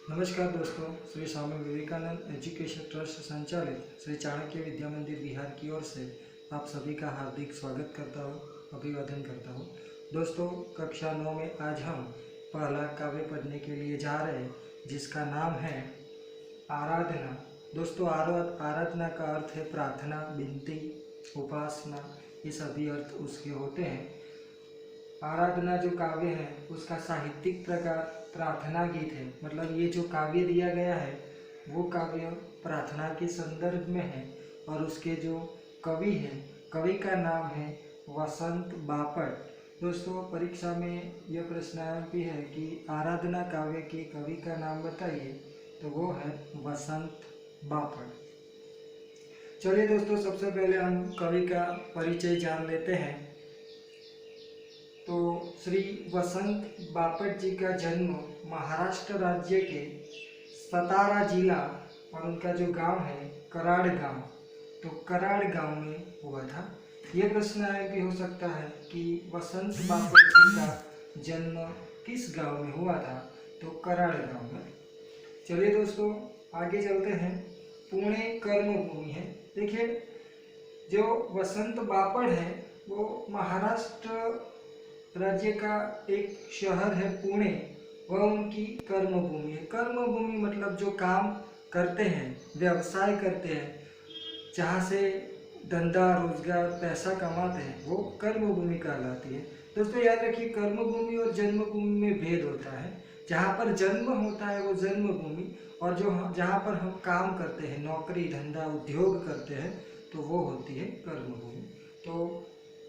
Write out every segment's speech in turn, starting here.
नमस्कार दोस्तों, Shri Swami Vivekananda education trust संचालित श्री चाणक्य विद्या मंदिर बिहार की ओर से आप सभी का हार्दिक स्वागत करता हूँ, अभिवादन करता हूँ। दोस्तों, कक्षा 9 में आज हम पहला काव्य पढ़ने के लिए जा रहे हैं, जिसका नाम है आराधना। दोस्तों, आराधना का अर्थ है प्रार्थना, विनती, उपासना, ये सभी अर्थ उसके होते हैं। आराधना जो काव्य है उसका साहित्यिक प्रकार प्रार्थना गीत है। मतलब ये जो काव्य दिया गया है वो काव्य प्रार्थना के संदर्भ में है और उसके जो कवि हैं, कवि का नाम है वसंत बापट। दोस्तों, परीक्षा में यह प्रश्न आया भी है कि आराधना काव्य के कवि का नाम बताइए, तो वो है वसंत बापट। चलिए दोस्तों, सबसे पहले हम कवि का परिचय जान लेते हैं। तो श्री वसंत बापट जी का जन्म महाराष्ट्र राज्य के सतारा जिला और उनका जो गांव है कराड़ गांव, तो कराड़ गांव में हुआ था। ये प्रश्न आया भी हो सकता है कि वसंत बापट जी का जन्म किस गांव में हुआ था, तो कराड़ गांव में। चलिए दोस्तों, आगे चलते हैं। पुणे कर्मभूमि है। देखिए, जो वसंत बापट है वो महाराष्ट्र राज्य का एक शहर है पुणे, वह उनकी कर्मभूमि है। कर्मभूमि मतलब जो काम करते हैं, व्यवसाय करते हैं, जहाँ से धंधा रोजगार पैसा कमाते हैं, वो कर्मभूमि कहलाती है। दोस्तों याद रखिए, कर्मभूमि और जन्मभूमि में भेद होता है। जहाँ पर जन्म होता है वो जन्मभूमि, और जो जहाँ पर हम काम करते हैं, नौकरी धंधा उद्योग करते हैं, तो वो होती है कर्मभूमि। तो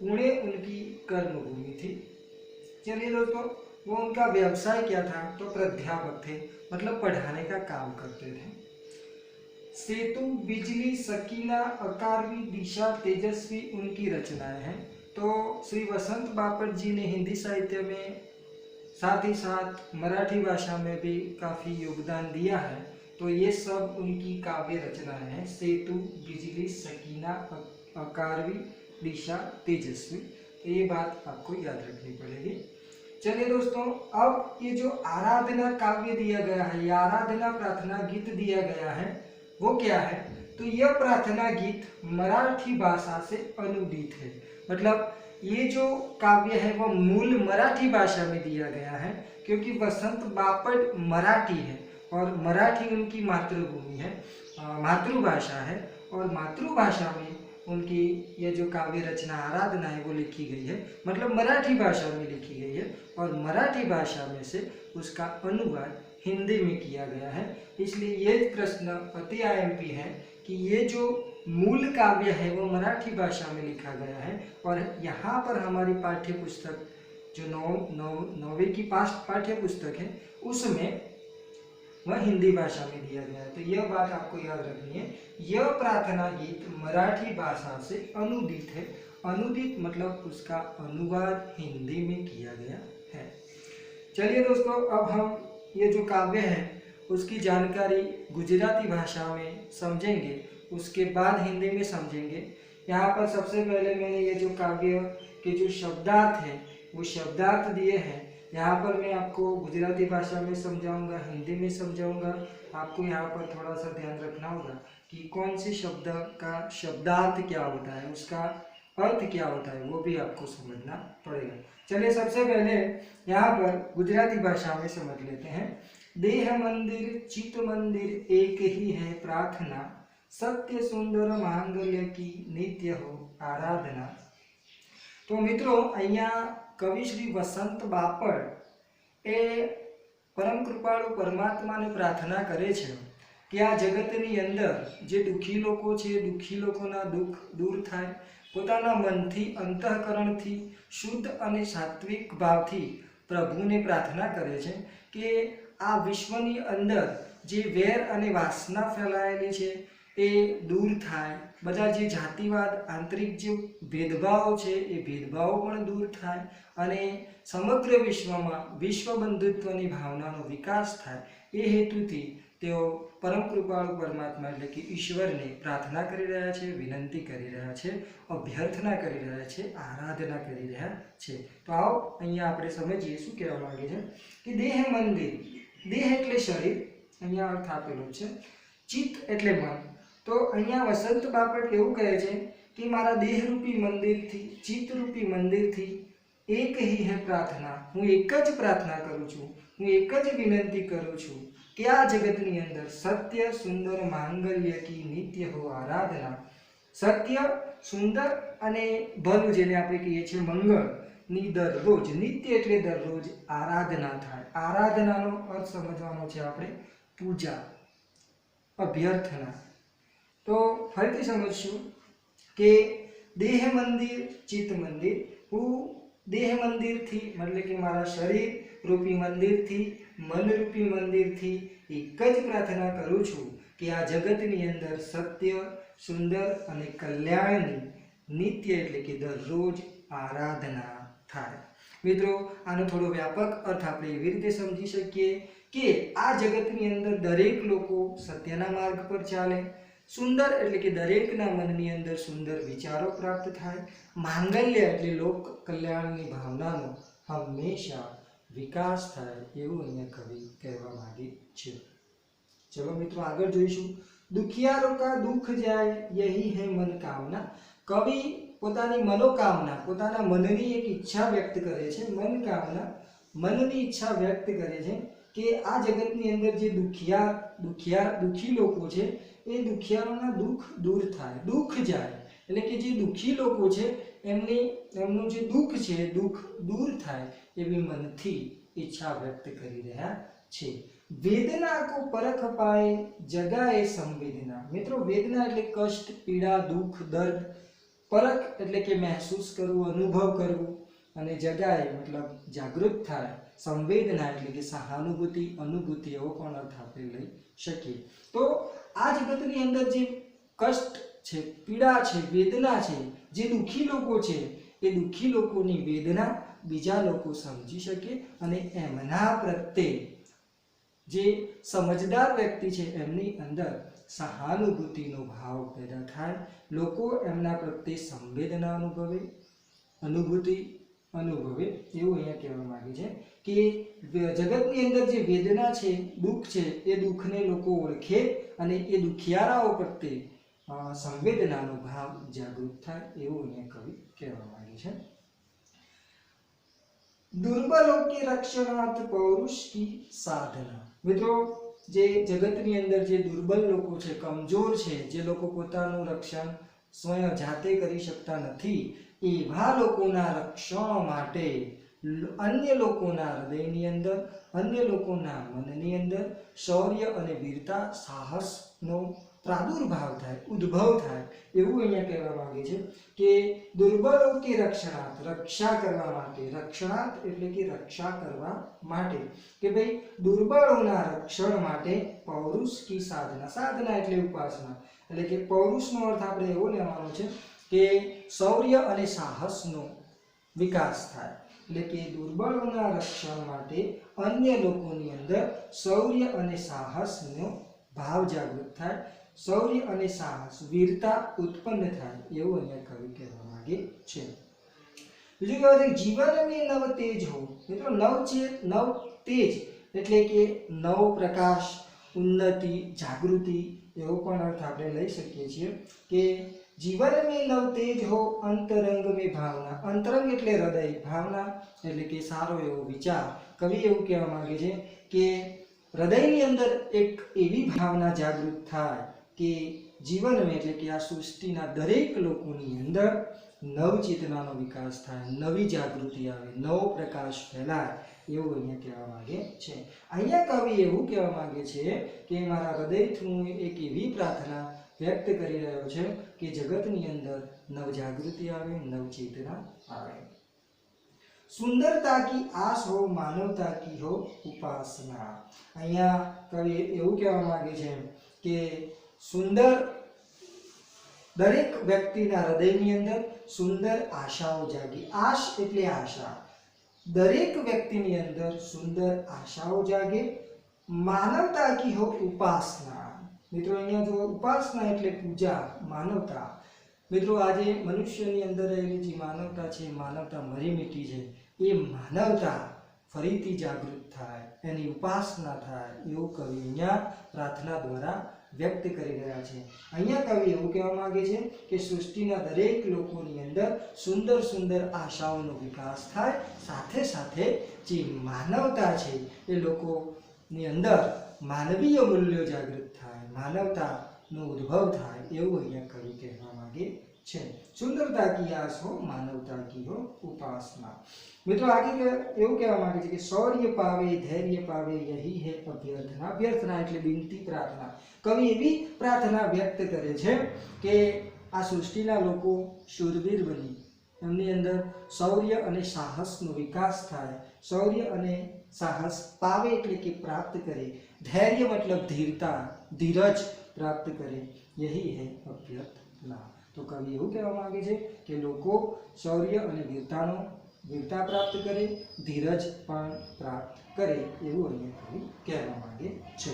पुणे उनकी कर्मभूमि थी। चलिए दोस्तों, वो उनका व्यवसाय क्या था, तो प्राध्यापक थे, मतलब पढ़ाने का काम करते थे। सेतु, बिजली, सकीना, अकारवी, दिशा, तेजस्वी उनकी रचनाएं हैं। तो श्री वसंत बापट जी ने हिंदी साहित्य में साथ ही साथ मराठी भाषा में भी काफ़ी योगदान दिया है। तो ये सब उनकी काव्य रचनाएं हैं। सेतु, बिजली, सकीना, अकारवी, दिशा, तेजस्वी। तो ये बात आपको याद रखनी पड़ेगी। चलिए दोस्तों, अब ये जो आराधना काव्य दिया गया है, ये आराधना प्रार्थना गीत दिया गया है, वो क्या है, तो यह प्रार्थना गीत मराठी भाषा से अनुदित है। मतलब ये जो काव्य है वह मूल मराठी भाषा में दिया गया है, क्योंकि वसंत बापट मराठी है और मराठी उनकी मातृभूमि है, मातृभाषा है, और मातृभाषा में उनकी ये जो काव्य रचना आराधना है वो लिखी गई है। मतलब मराठी भाषा में लिखी गई है और मराठी भाषा में से उसका अनुवाद हिंदी में किया गया है। इसलिए ये प्रश्न अति IMP है कि ये जो मूल काव्य है वो मराठी भाषा में लिखा गया है, और यहाँ पर हमारी पाठ्य पुस्तक जो नौवीं की पाठ्य पुस्तक है उसमें वह हिंदी भाषा में दिया गया है। तो यह बात आपको याद रखनी है। यह प्रार्थना गीत मराठी भाषा से अनुदित है। अनुदित मतलब उसका अनुवाद हिंदी में किया गया है। चलिए दोस्तों, अब हम ये जो काव्य है उसकी जानकारी गुजराती भाषा में समझेंगे, उसके बाद हिंदी में समझेंगे। यहाँ पर सबसे पहले मैंने ये जो काव्य के जो शब्दार्थ हैं वो शब्दार्थ दिए हैं। यहाँ पर मैं आपको गुजराती भाषा में समझाऊंगा, हिंदी में समझाऊंगा। आपको यहाँ पर थोड़ा सा ध्यान रखना होगा कि कौन से शब्द का शब्दार्थ क्या होता है, उसका अर्थ क्या होता है, वो भी आपको समझना पड़ेगा। चलिए सबसे पहले यहाँ पर गुजराती भाषा में समझ लेते हैं। देह मंदिर चित्त मंदिर एक ही है प्रार्थना, सत्य सुंदर मांगल्य की नित्य हो आराधना। तो मित्रों, અહીંયા કવિ શ્રી વસંત બાપટ એ પરમ કૃપાળુ પરમાત્માને પ્રાર્થના કરે છે કે આ જગતની અંદર જે દુઃખી લોકો છે, દુઃખી લોકોના દુઃખ દૂર થાય, પોતાના મનથી અંતઃકરણથી શુદ્ધ અને સાત્વિક ભાવથી પ્રભુને પ્રાર્થના કરે છે કે આ વિશ્વની અંદર જે વેર અને વાસના ફેલાયેલી છે એ दूर थाय, बधा जे जातिवाद आंतरिक जो भेदभाव है ये भेदभाव पण दूर थाय अने समग्र विश्व में विश्व बंधुत्वनी भावनानो विकास थाय। ए हेतुथी तेओ परम कृपाळु परमात्मा एटले कि ईश्वर ने प्रार्थना करी रह्या छे, विनंती करी रह्या छे, अभ्यर्थना करी रह्या छे, आराधना करी रह्या छे। तो आओ अहींया आपणे समजीए शुं कहेवा मांगे छे कि देह मंदिर, देह एटले शरीर અહીંયા અર્થ આપેલો છે ચિત્ત એટલે મન। તો અહીંયા વસંત બાપટ એવું કહે છે કે મારા દેહરૂપી મંદિરથી ચિત્તરૂપી મંદિરથી એક ही है प्रार्थना, હું એક જ પ્રાર્થના કરું છું, હું એક જ વિનંતી કરું છું કે આ જગતની અંદર સત્ય સુંદર માંગલ્ય કી નિત્ય હો આરાધના। સત્ય સુંદર અને ભલું જેને આપણે કહીએ છીએ મંગળની દરરોજ, નિત્ય એટલે દરરોજ આરાધના થાય। આરાધનાનો અર્થ સમજવાનો છે આપણે પૂજા, અભ્યર્થના। તો ફરીથી સમજશું કે દેહ મંદિર ચિત્ત મંદિર, હું દેહ મંદિરથી એટલે કે મારા શરીર રૂપી મંદિરથી, મન રૂપી મંદિરથી એક જ પ્રાર્થના કરું છું કે આ જગતની અંદર સત્ય સુંદર અને કલ્યાણની નિત્ય એટલે કે દરરોજ આરાધના થાય। મિત્રો આનો થોડો વ્યાપક અર્થ આપણે એવી રીતે સમજી શકીએ કે આ જગતની અંદર દરેક લોકો સત્યના માર્ગ પર ચાલે, સુંદર એટલે કે દરેકના મનની અંદર સુંદર વિચારો પ્રાપ્ત થાય, માંગલ્ય એટલે લોક કલ્યાણની ભાવનાનો હંમેશા વિકાસ થાય એવું અહીંયા કવિ કહેવા માંગે છે। ચલો મિત્રો આગળ જોઈશું। દુખિયારો કા દુઃખ જાય યહી હૈ મન કામના। કવિ પોતાની મનોકામના, પોતાના મનની એક ઈચ્છા વ્યક્ત કરે છે, મન કામના, મનની ઈચ્છા વ્યક્ત કરે છે કે આ જગતની અંદર જે દુખી લોકો છે એ દુખિયારોના દુઃખ દૂર થાય, દુઃખ જાય એટલે કે જે દુખી લોકો છે એમનું જે દુઃખ છે દુઃખ દૂર થાય એવી મનથી ઈચ્છા વ્યક્ત કરી રહ્યા છે। વેદના કો પરખ પાए જગાએ સંવેદના। મિત્રો વેદના એટલે કષ્ટ, પીડા, દુઃખ, દર્દ, પરખ એટલે કે મહેસૂસ કરવું, અનુભવ કરવું, અને જગાએ મતલબ જાગૃત થાય, સંવેદના એટલે કે સહાનુભૂતિ, અનુભૂતિ એવો પણ અર્થ આપણે લઈ શકીએ। તો આ જગતની અંદર જે કષ્ટ છે, પીડા છે, વેદના છે, જે દુઃખી લોકો છે એ દુઃખી લોકોની વેદના બીજા લોકો સમજી શકે અને એમના પ્રત્યે જે સમજદાર વ્યક્તિ છે એમની અંદર સહાનુભૂતિનો ભાવ પેદા થાય, લોકો એમના પ્રત્યે સંવેદના અનુભવે, અનુભૂતિ અનુભવે એવું અહીંયા કહેવા માંગે છે કે જગતની અંદર જે વેદના છે, દુઃખ છે, એ દુઃખને લોકો ઓળખે અને એ દુખિયારાઓ પ્રત્યે સંવેદનાનો ભાવ જાગૃત થાય એવું અહીંયા કવિ કહેવા માંગે છે। दुर्बलों के रक्षणार्थ पौरुष की साधना। મિત્રો જે જગતની અંદર જે દુર્બલ લોકો છે, કમજોર છે, જે લોકો પોતાનું રક્ષણ સ્વયં જાતે કરી શકતા નથી એવા લોકોના રક્ષણ માટે અન્ય લોકોના હૃદયની અંદર, અન્ય લોકોના મનની અંદર શૌર્ય અને વીરતા, સાહસનો પ્રાદુર્ભાવ થાય, ઉદ્ભવ થાય એવું અહીંયા કહેવા માંગે છે કે દુર્બલો કે રક્ષણાર્થ, રક્ષા કરવા માટે, રક્ષણાર્થ એટલે કે રક્ષા કરવા માટે, કે ભાઈ દુર્બળોના રક્ષણ માટે પૌરુષ કી સાધના। સાધના એટલે ઉપાસના, એટલે કે પૌરુષનો અર્થ આપણે એવો લેવાનો છે કે શૌર્ય અને સાહસનો વિકાસ થાય, એટલે કે દુર્બળોના રક્ષણ માટે અન્ય લોકોની અંદર શૌર્ય અને સાહસનો ભાવ જાગૃત થાય, શૌર્ય અને સાહસ, વીરતા ઉત્પન્ન થાય એવું અહીંયા કવિ કહેવા માંગે છે। બીજું કહેવાય છે જીવન में नव तेज हो। મિત્રો નવ તેજ એટલે કે નવ પ્રકાશ, ઉન્નતિ, જાગૃતિ એવો પણ અર્થ આપણે લઈ શકીએ છીએ કે જીવન में नव तेज हो अंतरंग में भावना। अंतरंग એટલે હૃદય, ભાવના એટલે કે સારો એવો વિચાર। કવિ એવું કહેવા માંગે છે કે હૃદયની અંદર એક એવી ભાવના જાગૃત થાય કે જીવનમાં એટલે કે આ સૃષ્ટિના દરેક લોકોની અંદર નવચેતનાનો વિકાસ થાય, નવી જાગૃતિ આવે, નવો પ્રકાશ ફેલાય એવું અહીંયા કહેવા માંગે છે। અહીંયા કવિ એવું કહેવા માંગે છે કે મારા હૃદયથી હું એક એવી પ્રાર્થના વ્યક્ત કરી રહ્યો છે કે જગતની અંદર નવ જાગૃતિ આવે, નવચેતના આવે। सुंदरता की आस हो मानवता की हो उपासना। અહીંયા કવિ એવું કહેવા માંગે છે કે સુંદર દરેક વ્યક્તિના હૃદયની અંદર સુંદર આશાઓ જાગી। આશ એટલે આશા, દરેક વ્યક્તિની અંદર સુંદર આશાઓ જાગે। માનવતા કી હો ઉપાસના। મિત્રો અહીંયા જો ઉપાસના એટલે પૂજા, માનવતા। મિત્રો આજે મનુષ્યની અંદર રહેલી જે માનવતા છે, માનવતા મરી મીઠી છે, એ માનવતા ફરીથી જાગૃત થાય, એની ઉપાસના થાય એવું કવિ અહીંયા પ્રાર્થના દ્વારા વ્યક્ત કરી રહ્યા છે. અહીંયા કવિ એવું કહેવા માંગે છે કે સૃષ્ટિના દરેક લોકોની અંદર સુંદર સુંદર આશાઓનો વિકાસ થાય, સાથે સાથે જે માનવતા છે એ લોકોની અંદર માનવીય મૂલ્યો જાગૃત થાય, માનવતાનો ઉદ્ભવ થાય એવું અહીંયા કવિ કહેવા માંગે છે. સુંદરતા કી આસ હો, માનવતા કી હો ઉપાसना. મિત્રો આगे એવું કહેવા માંગે છે કે શૌર્ય પાવે, ધૈર્ય પાવે, યહી હે અભ્યર્થના. અભ્યર્થના એટલે વિનંતી, પ્રાર્થના. કવિ એવી પ્રાર્થના વ્યક્ત કરે છે કે આ સૃષ્ટિના લોકો શૂરવીર બની એમની અંદર શૌર્ય અને સાહસનો વિકાસ થાય, શૌર્ય અને સાહસ પાવે એટલે કે પ્રાપ્ત કરે, ધૈર્ય મતલબ ધીરતા, ધીરજ પ્રાપ્ત કરે, યહી હે અભ્યર્થના. તો કવિ એવું કહેવા માંગે છે કે લોકો શૌર્ય અને વીરતા પ્રાપ્ત કરે, ધીરજ પણ પ્રાપ્ત કરે એવું અહીંયા કવિ કહેવા માંગે છે.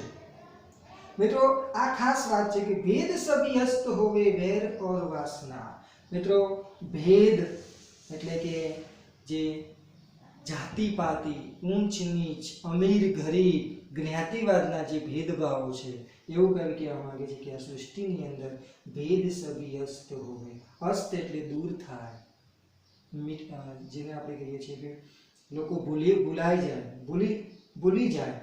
મિત્રો આ ખાસ વાત છે કે ભેદ સભી હસ્ત હોવે, વેર ઓર વાસના. મિત્રો ભેદ એટલે કે જે જાતિ પાતિ, ઊંચ નીચ, અમીર ગરીબ, જ્ઞાતિવાદના જે ભેદભાવો છે એવું કવિ કહેવા માંગે છે કે આ સૃષ્ટિની અંદર ભેદ સભી હસ્ત હોવે. હસ્ત એટલે દૂર થાય, જેને આપણે કહીએ છીએ કે લોકો ભૂલી જાય.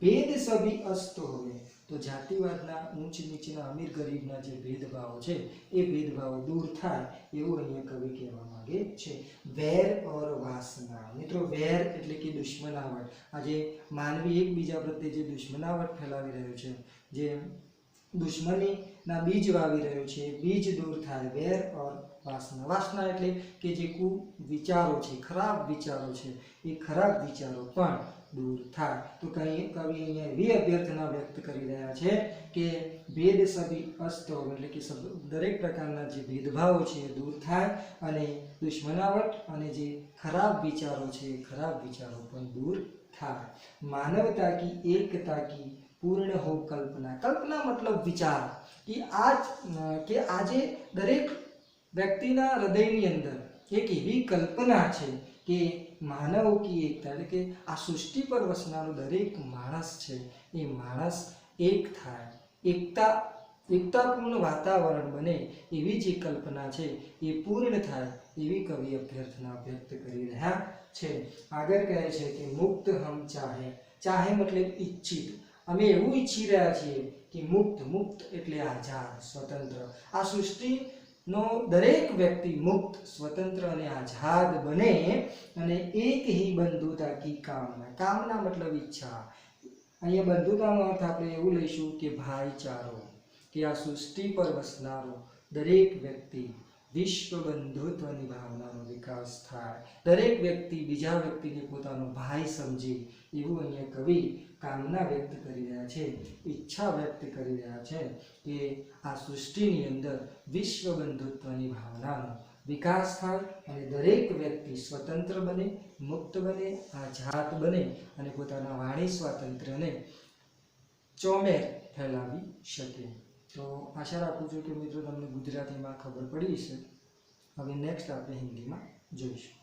ભેદ સભી અસ્ત હોવે તો જાતિવાદના, ઊંચ નીચના, અમીર ગરીબના જે ભેદભાવો છે એ ભેદભાવો દૂર થાય એવું અહીંયા કવિ કહેવા માંગે છે. વેર ઓર વાસના. મિત્રો વેર એટલે કે દુશ્મનાવટ. આજે માનવી એકબીજા પ્રત્યે જે દુશ્મનાવટ ફેલાવી રહ્યો છે, જે દુશ્મનીના બીજ વાવી રહ્યો છે, બીજ દૂર થાય. વેર ઓર વાસના. વાસના એટલે કે જે વિચારો છે, ખરાબ વિચારો છે, એ ખરાબ વિચારો પણ દૂર થાય. તો કવિ અહીંયા એવી અભ્યર્થના વ્યક્ત કરી રહ્યા છે કે ભેદ સભી અસ્ત હોવે એટલે કે દરેક પ્રકારના જે ભેદભાવો છે એ દૂર થાય અને દુશ્મનાવટ અને જે ખરાબ વિચારો છે એ ખરાબ વિચારો પણ દૂર થાય. માનવતા કી એકતા કી પૂર્ણ હો કલ્પના. કલ્પના મતલબ વિચાર કે આજે દરેક વ્યક્તિના હૃદયની અંદર એક એવી કલ્પના છે કે માનવ કી એકતા એટલે કે આ સૃષ્ટિ પર વસનારો દરેક માણસ છે એ માણસ એક થાય, એકતાપૂર્ણ વાતાવરણ બને એવી જે કલ્પના છે એ પૂર્ણ થાય એવી કવિ અભ્યર્થના વ્યક્ત કરી રહ્યા છે. આગળ કહે છે કે મુક્ત હમ ચાહે. ચાહે મતલબ ઈચ્છિત. અમે એવું ઈચ્છી રહ્યા છીએ કે મુક્ત એટલે આઝાદ, સ્વતંત્ર. આ સૃષ્ટિનો દરેક વ્યક્તિ મુક્ત, સ્વતંત્ર અને આઝાદ બને અને એક હી બંધુતા કી કામના. કામના મતલબ ઈચ્છા. અહીંયા બંધુતાનો અર્થ આપણે એવું લઈશું કે ભાઈચારો, કે આ સૃષ્ટિ પર વસનારો દરેક વ્યક્તિ વિશ્વ બંધુત્વની ભાવનાનો વિકાસ થાય, દરેક વ્યક્તિ બીજા વ્યક્તિને પોતાનો ભાઈ સમજે એવું અહીંયા કવિ કામના વ્યક્ત કરી રહ્યા છે, ઈચ્છા વ્યક્ત કરી રહ્યા છે કે આ સૃષ્ટિની અંદર વિશ્વ બંધુત્વની ભાવનાનો વિકાસ થાય અને દરેક વ્યક્તિ સ્વતંત્ર બને, મુક્ત બને, આઝાદ બને અને પોતાના વાણી સ્વાતંત્ર્યને ચોમેર ફેલાવી શકે. તો આશા રાખું છું કે મિત્રો તમને ગુજરાતીમાં ખબર પડી છે. હવે નેક્સ્ટ આપણે હિન્દીમાં જોઈશું.